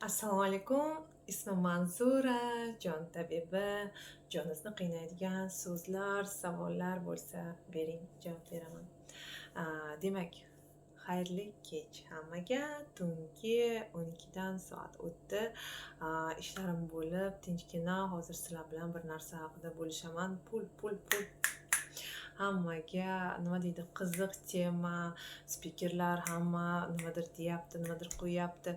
Assalomu alaykum. Ismim Manzura, jon tabibi. Joningizni qiynaydigan so'zlar, savollar bo'lsa bering, javob beraman. Demak, xayrli kech hammaga. Tungi 12 dan soat o'tdi. Ishlarim bo'lib, tinchgina hozir sizlar bilan bir narsa haqida bo'lishaman. Pul. Hammaga nima deydi, qiziq tema, spikerlar hamma nimadir deyapti, nimadir qo'yyapti.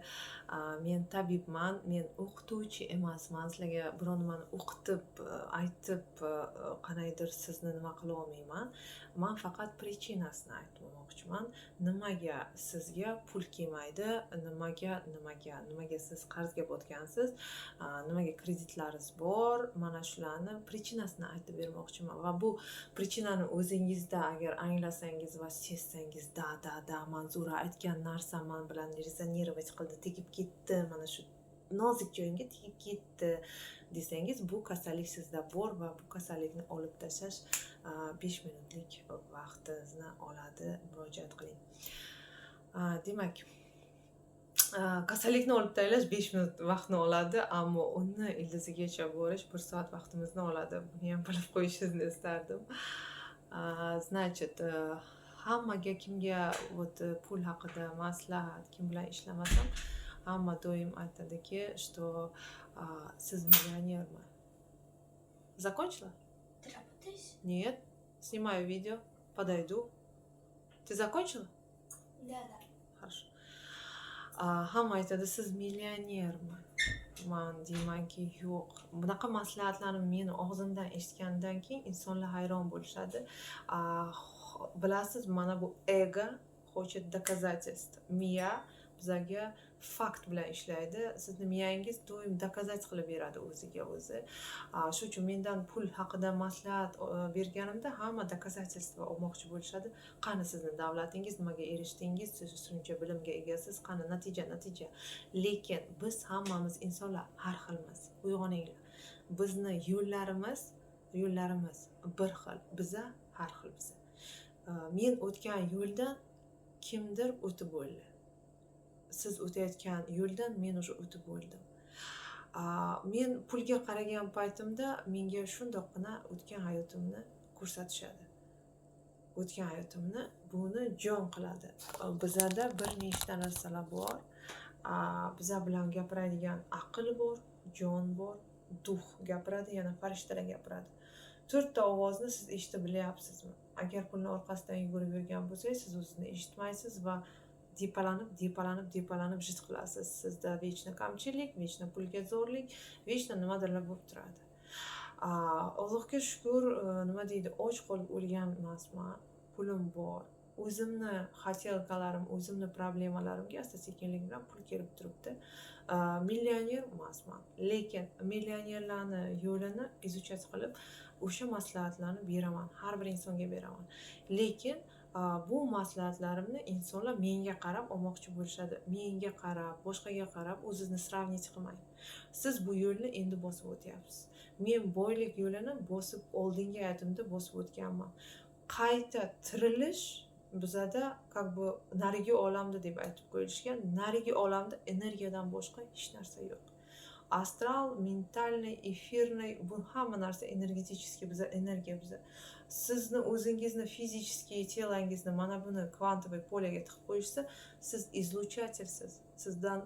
Men tabibman, men o'qituvchi emasman. Sizlarga biron nimani o'qitib, aytib, qanaydir sizni nima qila olmayman. Men faqat prichinasini aytmoqchiman. Nimaga sizga pul kelmaydi, nimaga siz qarzga botgansiz, nimaga kreditlaringiz bor, mana shularni prichinasini aytib bermoqchiman. Va bu prichinani o'zingizda agar anglasangiz va sezsangiz, da Manzura aytgan narsa men bilan rezonировать qildi, tegib ketdi, mana shu nozik joyimga tegib ketdi desangiz, bu kasallik sizda bor va bu kasallikni olib tashlash 5 minutlik vaqtingizni oladi. Murojaat qiling. Demak, kasallikni olib tashlash 5 minut vaqtni oladi, ammo uni ildizigacha borish 1 soat vaqtimizni oladi. Buni ham bilib qo'yishingizni istardim. Значит, hammaga, kimga pul haqida maslahat, kim bilan ishlamasam, hamma doim aytadiki, что siz millionermi? Закончила? Ты работаешь? Нет. Снимаю видео, подойду. Ты закончила? Да. Хорошо. Hamma aytadi, siz millionermi? Men deymanki, yo'q. Bunaqa maslahatlarni meni og'zimdan eshitgandan keyin insonlar hayron bo'lishadi. Bilasiz, mana bu ego хочет доказательств. Miya bizga fakt bilan ishlaydi. Sizni miyangiz doim dokazat qilib beradi o'ziga o'zi. Shuning uchun mendan pul haqida maslahat berganimda hamma dokazательство olmoqchi bo'lishadi. Qani sizni davlatingiz, nimaga erishdingiz, siz shuncha bilimga egasiz, qani natija. Lekin biz hammamiz insonlar har xilmiz. Uyg'oninglar. Bizni yo'llarimiz bir xil. Biza har xil biza. Men o'tgan yo'ldan kimdir o'tib bo'ldi. Siz o'tayotgan yo'ldan men уже o'tib bo'ldim. Men pulga qaragan paytimda menga shundoqqina o'tgan hayotimni ko'rsatishadi. O'tgan hayotimni buni jon qiladi. Bizada bir nechta narsalar bor. Biza bilan gapiradigan aql bor, jon bor, duh gapiradi, yana farishtalar gapiradi. 4 ta ovozni siz eshitib bilyapsizmi? Agar pulni orqasidan yugurib yurgan bo'lsangiz, siz o'zingizni eshitmaysiz va depalanib jid qilasiz. Sizda vechna kamchilik, vechna pulga zo'rlik, vechna nimadirlar bo'lib turadi. Allohga shukr, nima deydi, och qolib o'lgan emasman. Pulim bor. O'zimni xatilkalarim, o'zimni problemalarimga asta-sekinlik bilan pul kelib turibdi. Millioner emasman, lekin millionerlarni yo'lini izuchat qilib, o'sha maslahatlarni beraman, har bir insonga beraman. Lekin bu maslahatlarimni insonlar menga qarab olmoqchi bo'lishadi. Menga qarab, boshqaga qarab o'zingizni sravnit qilmang. Siz bu yo'lni endi bosib o'tyapsiz. Men boylik yo'lini bosib oldingi hayotimda bosib o'tganman. Qayta tirilish bizada как бы narigi olamda deb aytib qo'yilishgan. Narigi olamda energiyadan boshqa hech narsa yo'q. Astral, mentalniy, efirniy, bu hamma narsa energetik, biza energiya biza. Sizni o'zingizni fiziskiy telangizni mana buni kvantoviy polyaga tiqib qo'yishsa, siz izluchatelsiz. Sizdan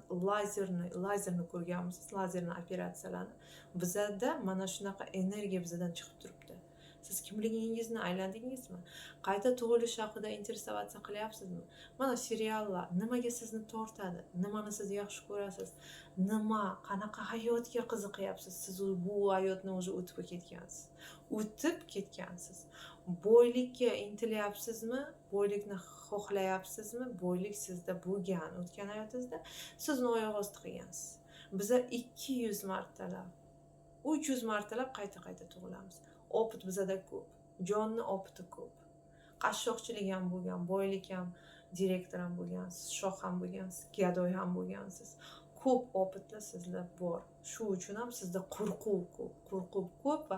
lazerni ko'rganmisiz, lazerni operatsiyalarni. Bizada mana shunaqa energiya bizadan chiqib turibdi. Siz kimligingizni aylandingizmi? Qayta tug'ilish haqida interesovatsiya qilyapsizmi? Mana seriallar nimaga sizni tortadi? Nimani siz yaxshi ko'rasiz? Qanaqa hayotga qiziqyapsiz? Siz bu hayotni o'zi o'tib ketgansiz. Boylikka intilyapsizmi? Boylikni xohlayapsizmi? Boylik sizda bo'lgan o'tgan hayotingizda siz uni oyoq osti qilgansiz. Biza 200 martalab, 300 martalab qayta tug'ilamiz. Opit bizada ko'p, jonni opiti ko'p. Qashshoqchilik ham bo'lgan, boylik ham, direktor ham bo'lgansiz, shoh ham bo'lgansiz, gadoy ham bo'lgansiz. Ko'p opitlar sizda bor. Shu uchun ham sizda qo'rquv ko'p va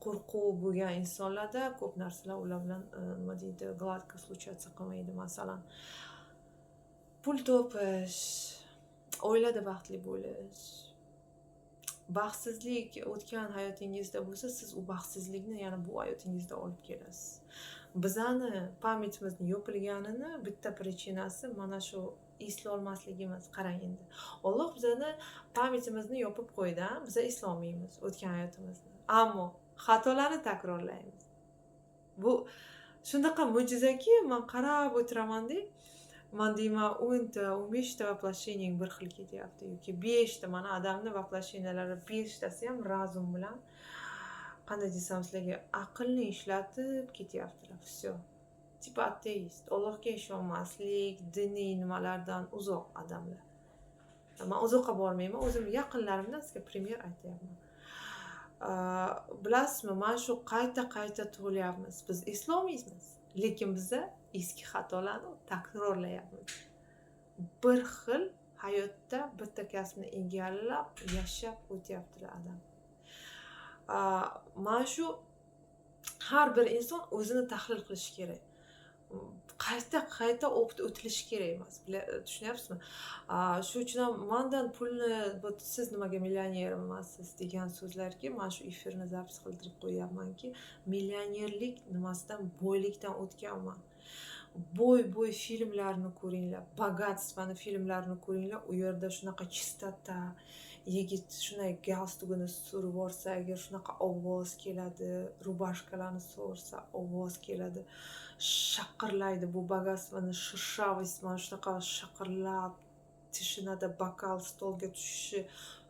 qo'rquv bo'lgan insonlarda ko'p narsalar ular bilan nima deydi, gladko случаться qilmaydi. Masalan, pul topish, oilada baxtli bo'lish. Baxtsizlik o'tgan hayotingizda bo'lsa, siz u baxtsizlikni yana bu hayotingizda olib kelasiz. Bizani pametimizni yopilganini bitta prichinasi mana shu eslolmasligimiz. Qarang endi. Alloh bizani pametimizni yopib qo'ydi, biz eslolmaymiz o'tgan hayotimizni. Ammo xatolarni takrorlaymiz. Bu shunaqa mo'jizaki, men qarab o'tiraman-da, men deyman 10 ta, 15 ta воплощениеng bir xil ketyapti yoki 5 ta. Mana odamni воплощениялari 5 tasi ham razum bilan, qanday desam sizlarga, aqlni ishlatib ketyaptilar. Всё. Tipa ateist, Allohga ishonmaslik, diniy nimalardan uzoq odamlar. Men uzoqqa bormayman, o'zim yaqinlarimdan sizga primer aytyapman. Bilasizmi, mana shu qayta tug'ilyapmiz. Biz eslolmaymiz, lekin biza eski xatolarni takrorlayapmiz. Bir xil hayotda bitta kasbni egallab, yashab o'tyaptilar odam. Mana shu har bir inson o'zini tahlil qilishi kerak. Qayta o'qib o'tilishi kerak emas. Tushunyapsizmi? Shuning uchun ham mendan pulni, siz nimaga millioner emassiz degan so'zlarga men shu efirni zapis qildirib qo'yapmanki, millionerlik nimasidan, boylikdan o'tganman. Boy filmlarni ko'ringlar, bogatstvani filmlarini ko'ringlar. U yerda shunaqa chistota, yigit shunday galstukini surib olsa, agar shunaqa ovoz keladi, rubashkalarni so'rsa ovoz keladi, shaqirlaydi. Bu bogatstvani shirshavost, mana shunaqa shaqirlab, tishinada bokal stolga tushishi,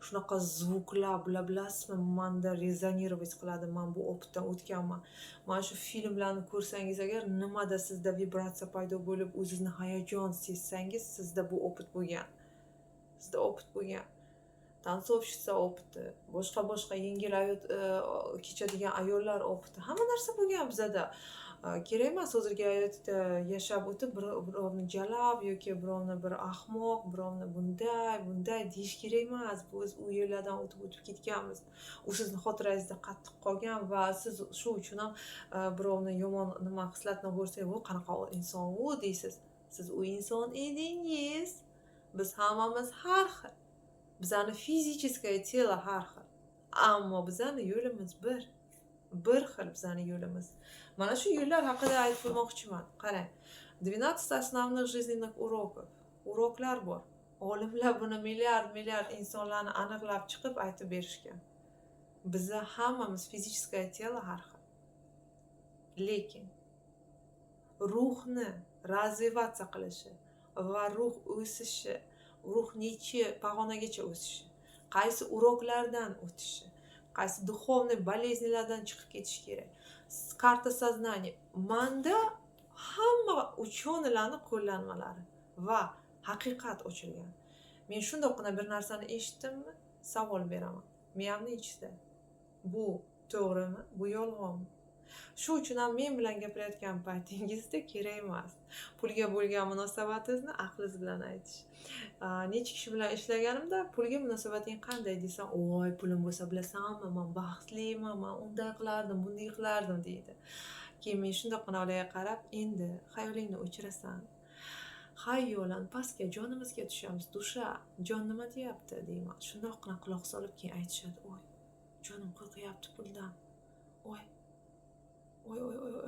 shunaqa zvuklar, bilasizmi, menda rezonировать qiladi. Men bu opitdan o'tganman. Mana shu filmlarni ko'rsangiz agar, nimada sizda vibratsiya paydo bo'lib, o'zingizni hayajon sezsangiz, sizda bu opit bo'lgan. Sizda opit bo'lgan. Tansovщица opiti, boshqa yengil hayot kechadigan ayollar opiti. Hamma narsa bo'lgan bizada. Kerak emas hozirgi hayotda yashab o'tib birovni jalab yoki birovni bir ahmoq, birovni bunday deyish kerak emas. Biz u yerlardan o'tib ketganmiz. U sizni xotirangizda qattiq qolgan va siz shu uchun ham birovni yomon nima xislatni ko'rsangiz, "Voy, qanaqa inson u" deysiz. Siz u inson edingiz. Biz hammamiz har xil. Bizani fizicheskoye telo har xil. Ammo bizani yo'limiz bir. Bir xil bizani yo'limiz. Mana shu yo'llar haqida aytib o'tmoqchiman. Qarang. 12 основных жизненных уроков. Uroklar bor. Olimlar buni milliard insonlarni aniqlab chiqib aytib berishgan. Biza hammamiz fizicheskoye telo har xil. Lekin ruhni razviyatsiya qilishi va ruh o'sishi, ruh necha pog'onagacha o'sishi, qaysi uroklardan o'tishi, qaysi duxovniy болезньlardan chiqib ketish kerak. Karta сознания. Menda hamma uchonlarning qo'llanmalari va haqiqat ochilgan. Men shundoqqina bir narsani eshitdimmi, savol beraman. Miyamning ichida. Bu to'g'rimi? Bu yolg'onmi? Shu uchun ham men bilan gapirayotgan paytingizda kerak emas. Pulga bo'lgan munosabatingizni aqlingiz bilan aytish. Necha kishi bilan ishlaganimda pulga munosabating qanday desam, "Voy, pulim bo'lsa bilasanmi, men baxtliman, men unday qilardim, bunday qilardim" deydi. Keyin men shundoqqina ularga qarab, "Endi xayolingni o'chirasan. Xayolan pastga jonimizga tushamiz. Dusha, jon nima deyapti" deyman. Shundoqqina quloq solib keyin aytishadi, "Voy, jonim qo'rqyapti puldan. Voy.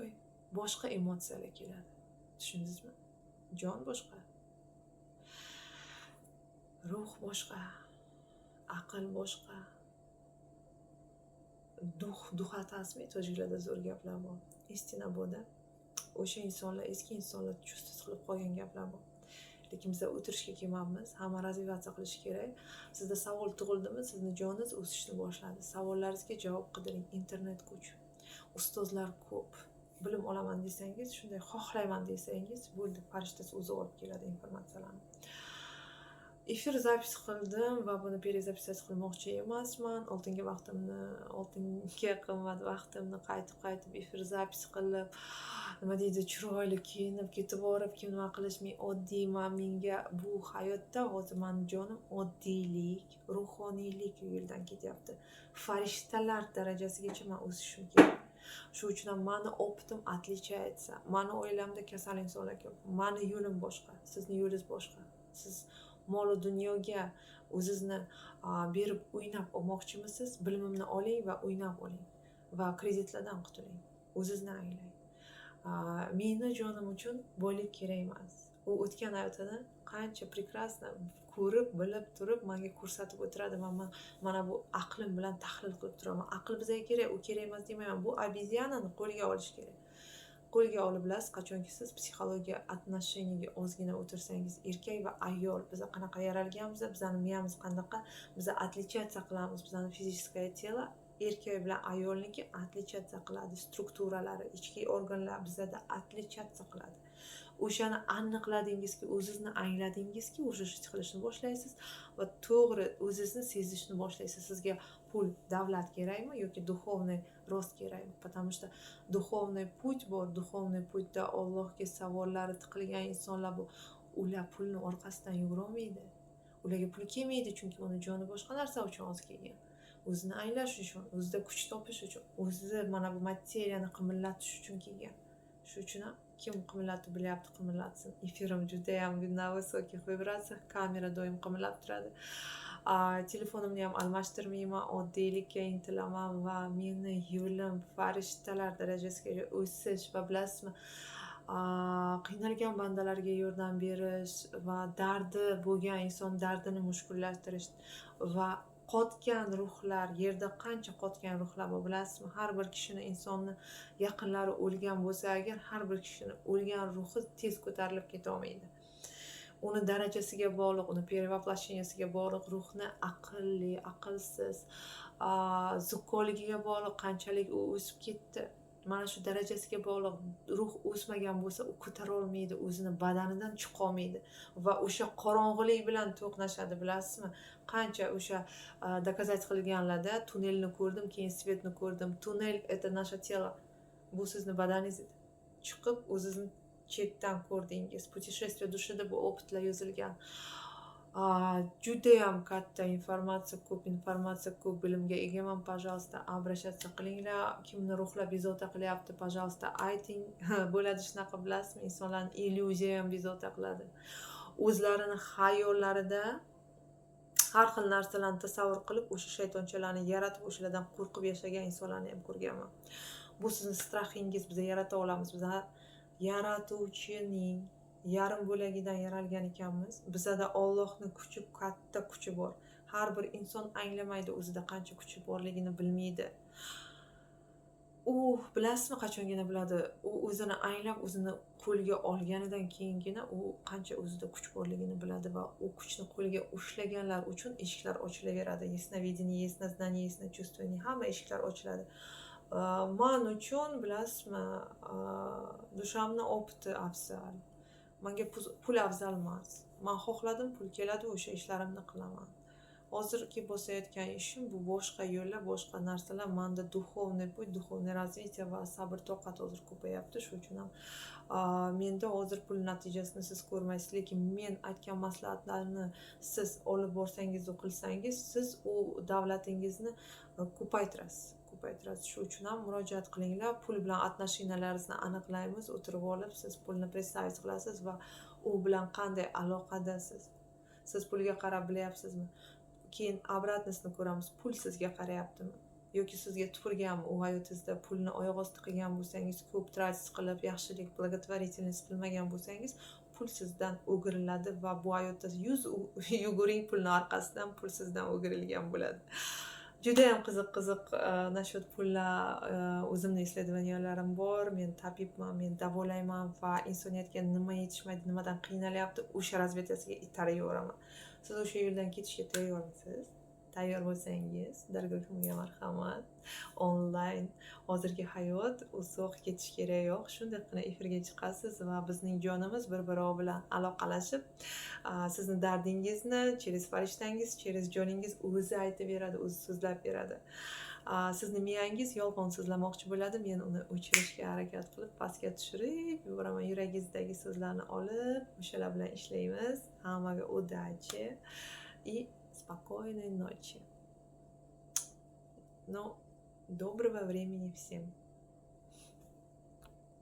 Oy. Boshqa emotsiyalar keladi. Tushundingizmi? Jon boshqa. Ruh boshqa. Aql boshqa. Duhatasmi, tojiklarda zo'r gaplar bor. Istina bo'ldi. O'sha insonlar, eski insonlar chustsiz qilib qolgan gaplar bor. Lekin biz o'tirishga kelmabmiz. Hamma razviyatsiya qilish kerak. Sizda savol tug'ildimi, sizni joningiz o'sishni boshladi. Savollaringizga javob qidiring. Internet kuch. Ustozlar ko'p. Bilim olaman desangiz, shunday xohlayman desangiz, bo'ldi, farishtasi o'zi olib keladi informatsiyalarni. Efir zapis qildim va buni перезаписать qilmoqchi emasman. Oltinga qimmat vaqtimni qaytib efir zapis qilib, nima deydi, chiroyli kiyinib ketib borib, kim nima qilish, men oddiyman. Menga bu hayotda hozir mening jonim oddiylik, ruhoniylik yo'ldan ketyapti. Farishtalar darajasigacha men o'sishim kerak. Shu uchun ham meni opitim отличается. Meni oilamda kasal insonlar ko'p. Meni yo'lim boshqa, sizning yo'lingiz boshqa. Siz mol dunyoga o'zingizni berib o'ynab olmoqchimisiz? Bilimimni oling va o'ynab oling va kreditlardan qutuling. O'zingizni anglang. Meni jonim uchun boylik kerak emas. U o'tgan hayotini qancha prekrasno ko'rib, bilib turib menga ko'rsatib o'tiradi va men mana bu aqlim bilan tahlil qilib turaman. Aql bizga kerak, u kerak emas demayman. Bu obezyanani qo'lga olish kerak. Qo'lga olib bilasiz, qachonki siz psixologiya отношениyaga ozgina o'tirsangiz, erkak va ayol biz qanaqa yaralganmiz, bizning miyamiz qanaqa, biz отличаться qilamiz, bizning fizическое тело erkak bilan ayolniki отличаться qiladi, strukturalari, ichki organlar bizda отличаться qiladi. O'shani aniqladingizki, o'zingizni angladingizki, o'sha ish qilishni boshlaysiz va to'g'ri o'zingizni sezishni boshlaysiz. Sizga pul, davlat kerakmi yoki duxovniy rost kerakmi? Потому что duxovniy put bor, duxovniy putda Allohga savollari tiqilgan insonlar bu. Ular pulni orqasidan yugurolmaydi. Ularga pul kelmaydi, chunki uni joni boshqa narsa uchun oz kelgan. O'zini anglash uchun, o'zida kuch topish uchun, o'zida mana bu materiyani qimillatish uchun kelgan. Shu uchun ham kim qimillatib bilyapti, qimillatsin. Efirim juda ham na высоких vibratsiyah, kamera doim qimillab turadi. Telefonimni ham almashtirmayman, oddiylikka intilaman va meni yo'lim farishtalar darajasiga o'sish va bilasizmi, qiynalgan bandalarga yordam berish va dardi bo'lgan inson dardini mushkullashtirish va qotgan ruhlar, yerda qancha qotgan ruhlar bor bilasizmi? Har bir kishini insonni yaqinlari o'lgan bo'lsa agar, har bir kishini o'lgan ruhi tez ko'tarilib keta olmaydi. Uni darajasiga bog'liq, uni перевоплощенияsiga bog'liq, ruhni aqlli, aqlsiz, zukko'ligiga bog'liq, qanchalik u o'sib ketdi. Mana shu darajasiga bog'liq. Ruh o'smagan bo'lsa, u ko'tara olmaydi, o'zini badanidan chiqa olmaydi va o'sha qorong'ulik bilan to'qnashadi, bilasizmi? Qancha o'sha доказать qilganlarda tunnelni ko'rdim, keyin svetni ko'rdim. Tunnel это наше тело. Bu sizni badaningiz edi. Chiqib o'zingizni chetdan ko'rdingiz. Путешествие dushida bu opitlar yozilgan. Judayam katta informatsiya, ko'p bilimga egaman. Пожалуйста, обращаться qilinglar. Kimni ruhlar bezovta qilyapti, пожалуйста, ayting. Bo'ladi shunaqa, bilasizmi? Insonlarning illyuziya ham bezovta qiladi. O'zlarini xayollarida har xil narsalarni tasavvur qilib, o'sha shaytonchalarni yaratib, o'shalardan qo'rqib yashagan insonlarni ham ko'rganman. Bu sizning strahingiz, biz yarata olamiz. Biz yaratuvchining yarim bo'lagidan yaralgan ekanmiz. Bizda Allohning kuchi, katta kuchi bor. Har bir inson anglamaydi, o'zida qancha kuchi borligini bilmaydi. U bilasizmi qachongina biladi? U o'zini anglab, o'zini qo'lga olganidan keyingina u qancha o'zida kuch borligini biladi va u kuchni qo'lga ushlaganlar uchun eshiklar ochilaveradi. Ясновидение, яснознание, ясночувствие, hamma eshiklar ochiladi. Men uchun bilasizmi, dushamni opiti afzal. Menga pul afzal emas. Men xohladim, pul keladi, o'sha ishlarimni qilaman. Hozirgi bosayotgan ishim bu boshqa yo'llar, boshqa narsalar. Menda duxovniy put, duxovniy развитие va sabr toqat hozir ko'payapti. Shu uchun ham menda hozir pul natijasini siz ko'rmaysiz, lekin men aytgan maslahatlarni siz olib borsangiz, qilsangiz, siz u davlatingizni ko'paytirasiz. Shu uchun ham murojaat qilinglar. Pul bilan отношенияларingizni aniqlaymiz. O'tirib olib, siz pulni представить qilasiz va u bilan qanday aloqadasiz. Siz pulga qarab bilyapsizmi? Keyin obratnisini ko'ramiz. Pul sizga qarayaptimi? Yoki sizga tupurganmi? U hayotingizda pulni oyoq osti qilgan bo'lsangiz, ko'p tratis qilib, yaxshilik, благотворительность qilmagan bo'lsangiz, pul sizdan o'giriladi va bu hayotda yuguring pulni orqasidan, pul sizdan o'girilgan bo'ladi. Juda ham qiziq nashat pullar o'zimning исследованияларim bor. Men tabibman, men davolayman va insoniyatga nima yetishmaydi, nimadan qiynalyapti, o'sha razvedkasiga itarib yuboraman. Siz o'sha yo'ldan ketishga tayyormisiz? Tayyor bo'lsangiz, dargohimga marhamat. Onlayn hozirgi hayot uzoq ketish kerak yo'q. Shundaygina efirga chiqasiz va bizning jonimiz bir-biri bilan aloqalashib, sizni dardingizni через farishtangiz, через joningiz o'zi aytib beradi, o'zi so'zlab beradi. Sizni miyangiz yolg'on so'zlamoqchi bo'ladi, men uni o'chirishga harakat qilib, pastga tushirib yuboraman. Yuragingizdagi so'zlarni olib, o'shalar bilan ishlaymiz. Hammaga удачи и спокойной ночи. Ну, доброго времени всем.